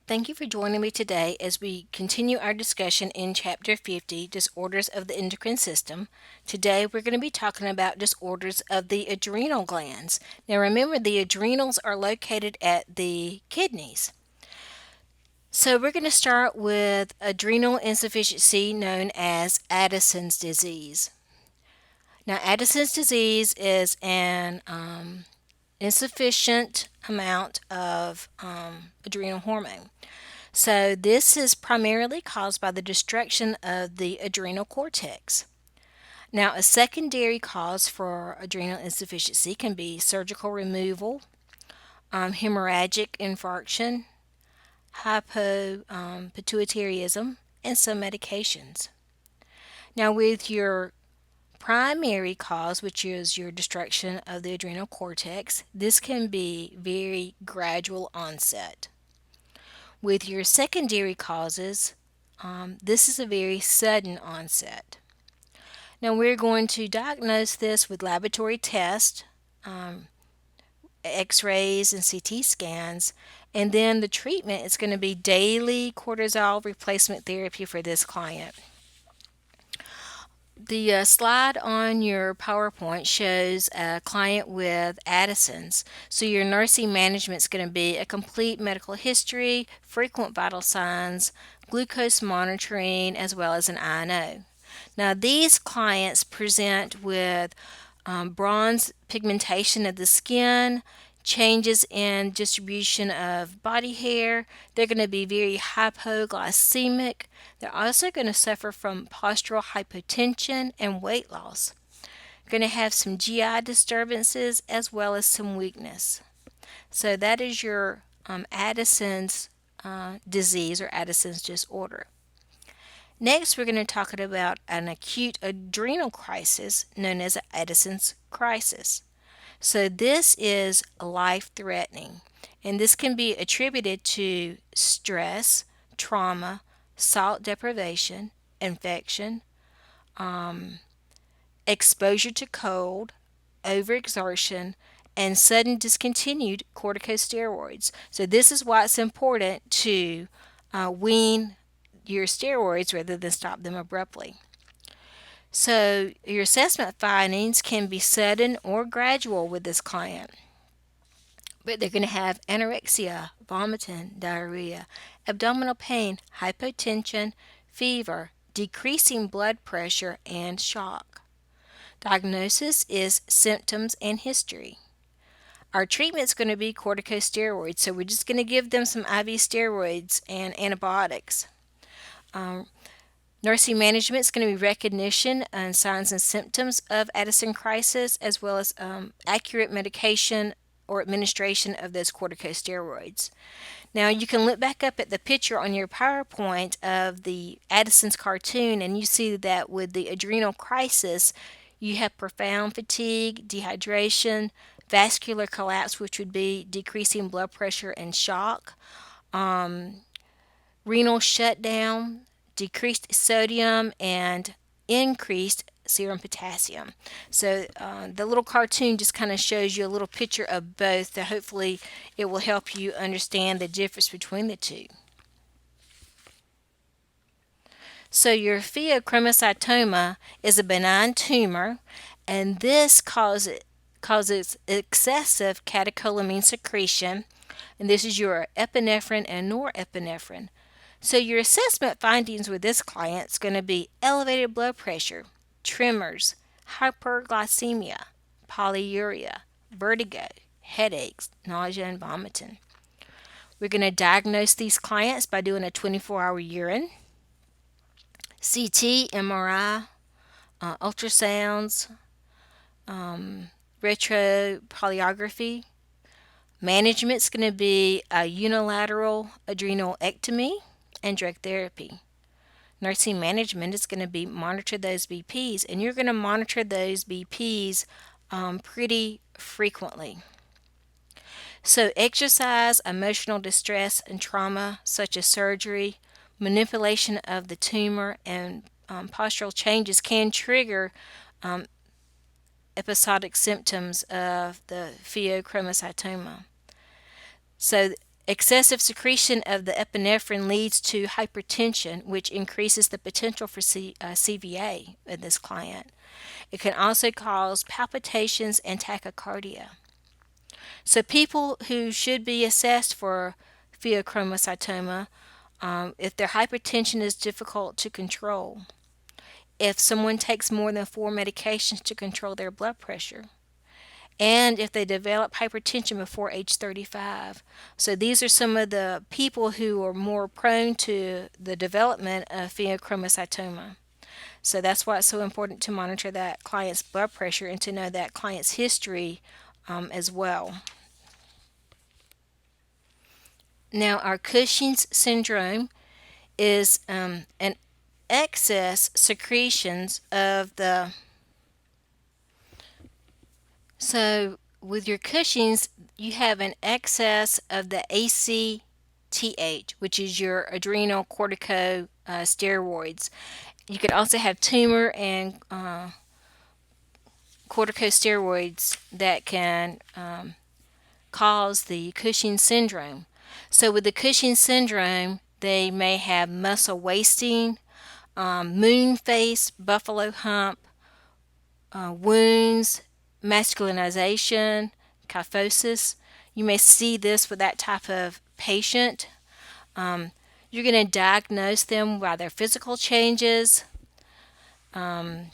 Thank you for joining me today as we continue our discussion in Chapter 50, Disorders of the Endocrine System. Today we're going to be talking about disorders of the adrenal glands. Now remember, the adrenals are located at the kidneys. So we're going to start with adrenal insufficiency known as Addison's disease. Now Addison's disease is an insufficient amount of adrenal hormone. So, this is primarily caused by the destruction of the adrenal cortex. Now, a secondary cause for adrenal insufficiency can be surgical removal, hemorrhagic infarction, hypopituitarism, and some medications. Now, with your primary cause, which is your destruction of the adrenal cortex, this can be very gradual onset. With your secondary causes, this is a very sudden onset. Now, we're going to diagnose this with laboratory tests, x rays, and CT scans, and then the treatment is going to be daily cortisol replacement therapy for this client. The slide on your PowerPoint shows a client with Addison's. So your nursing management is going to be a complete medical history, frequent vital signs, glucose monitoring, as well as an I&O. Now these clients present with bronze pigmentation of the skin, changes in distribution of body hair. They're going to be very hypoglycemic. They're also going to suffer from postural hypotension and weight loss. Going to have some GI disturbances as well as some weakness. So that is your Addison's disease or Addison's disorder. Next, we're going to talk about an acute adrenal crisis known as Addison's crisis. So this is life-threatening, and this can be attributed to stress, trauma, salt deprivation, infection, exposure to cold, overexertion, and sudden discontinued corticosteroids. So this is why it's important to wean your steroids rather than stop them abruptly. So your assessment findings can be sudden or gradual with this client, but they're going to have anorexia, vomiting, diarrhea, abdominal pain, hypotension, fever, decreasing blood pressure, and shock. Diagnosis is symptoms and history. Our treatment is going to be corticosteroids, so we're just going to give them some IV steroids and antibiotics. Nursing management is going to be recognition and signs and symptoms of Addison crisis, as well as accurate medication or administration of those corticosteroids. Now, you can look back up at the picture on your PowerPoint of the Addison's cartoon, and you see that with the adrenal crisis, you have profound fatigue, dehydration, vascular collapse, which would be decreasing blood pressure and shock, renal shutdown, decreased sodium, and increased serum potassium. So the little cartoon just kind of shows you a little picture of both, so hopefully it will help you understand the difference between the two. So your pheochromocytoma is a benign tumor, and this causes excessive catecholamine secretion, and this is your epinephrine and norepinephrine. So your assessment findings with this client is going to be elevated blood pressure, tremors, hyperglycemia, polyuria, vertigo, headaches, nausea, and vomiting. We're going to diagnose these clients by doing a 24-hour urine, CT, MRI, ultrasounds, retropolyography. Management is going to be a unilateral adrenalectomy and drug therapy. Nursing management is going to be monitor those BPs, and you're going to monitor those BPs pretty frequently. So exercise, emotional distress, and trauma such as surgery, manipulation of the tumor, and postural changes can trigger episodic symptoms of the pheochromocytoma. So Excessive secretion of the epinephrine leads to hypertension, which increases the potential for CVA in this client. It can also cause palpitations and tachycardia. So, people who should be assessed for pheochromocytoma, if their hypertension is difficult to control, if someone takes more than 4 medications to control their blood pressure, and if they develop hypertension before age 35. So these are some of the people who are more prone to the development of pheochromocytoma. So that's why it's so important to monitor that client's blood pressure and to know that client's history as well. Now, our Cushing's syndrome is an excess secretions of the. So with your Cushing's, you have an excess of the ACTH, which is your adrenal corticosteroids. You could also have tumor and corticosteroids that can cause the Cushing syndrome. So with the Cushing syndrome, they may have muscle wasting, moon face, buffalo hump, wounds, masculinization, kyphosis. You may see this with that type of patient. You're going to diagnose them by their physical changes. Going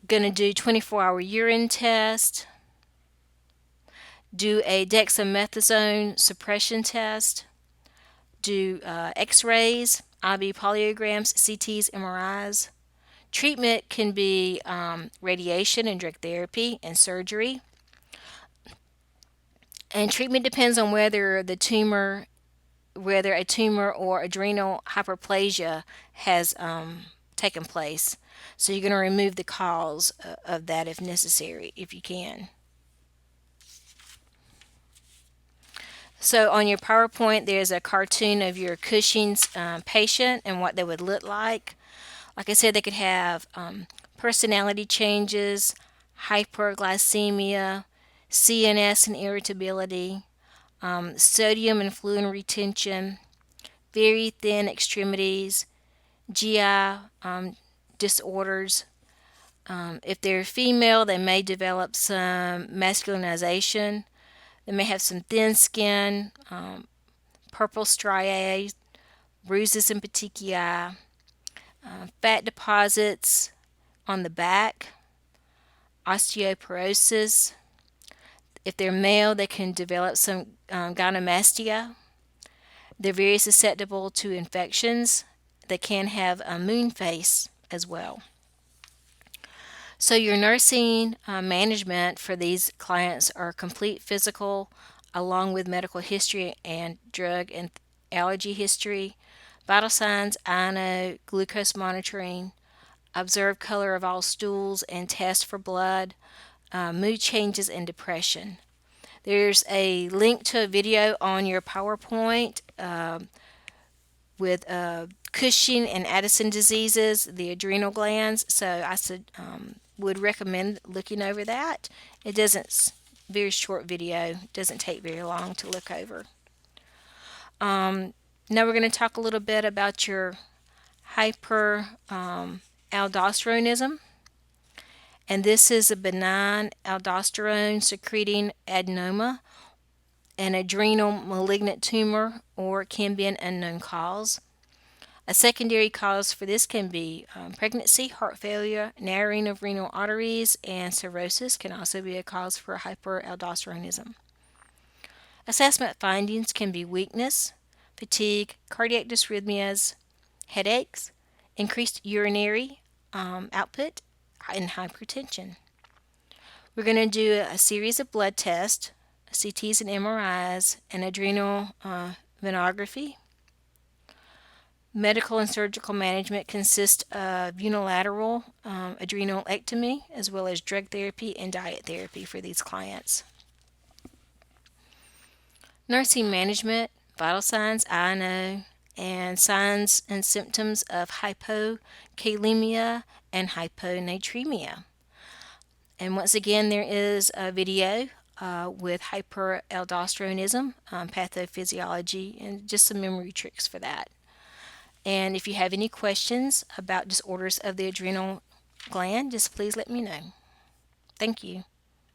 to do 24-hour urine test. Do a dexamethasone suppression test. Do x-rays, IV polygrams, CTs, MRIs. Treatment can be radiation and drug therapy and surgery. And treatment depends on whether a tumor or adrenal hyperplasia has taken place. So you're going to remove the cause of that if necessary, if you can. So on your PowerPoint, there's a cartoon of your Cushing's patient and what they would look like. Like I said, they could have personality changes, hyperglycemia, CNS and irritability, sodium and fluid retention, very thin extremities, GI disorders. If they're female, they may develop some masculinization. They may have some thin skin, purple striae, bruises and petechiae, fat deposits on the back, osteoporosis. If they're male, they can develop some gynecomastia. They're very susceptible to infections. They can have a moon face as well. So your nursing management for these clients are complete physical along with medical history and drug and allergy history, vital signs, INO, glucose monitoring, observe color of all stools and test for blood, mood changes, and depression. There's a link to a video on your PowerPoint with Cushing and Addison diseases, the adrenal glands. So I would recommend looking over that. It doesn't, very short video, doesn't take very long to look over. Now we're going to talk a little bit about your Aldosteronism. And this is a benign aldosterone secreting adenoma, an adrenal malignant tumor, or it can be an unknown cause. A secondary cause for this can be pregnancy, heart failure, narrowing of renal arteries, and cirrhosis can also be a cause for hyperaldosteronism. Assessment findings can be weakness, fatigue, cardiac dysrhythmias, headaches, increased urinary output, and hypertension. We're going to do a series of blood tests, CTs and MRIs, and adrenal venography. Medical and surgical management consists of unilateral adrenalectomy as well as drug therapy and diet therapy for these clients. Nursing management, vital signs, INO, and signs and symptoms of hypokalemia and hyponatremia. And once again, there is a video with hyperaldosteronism, pathophysiology, and just some memory tricks for that. And if you have any questions about disorders of the adrenal gland, just please let me know. Thank you.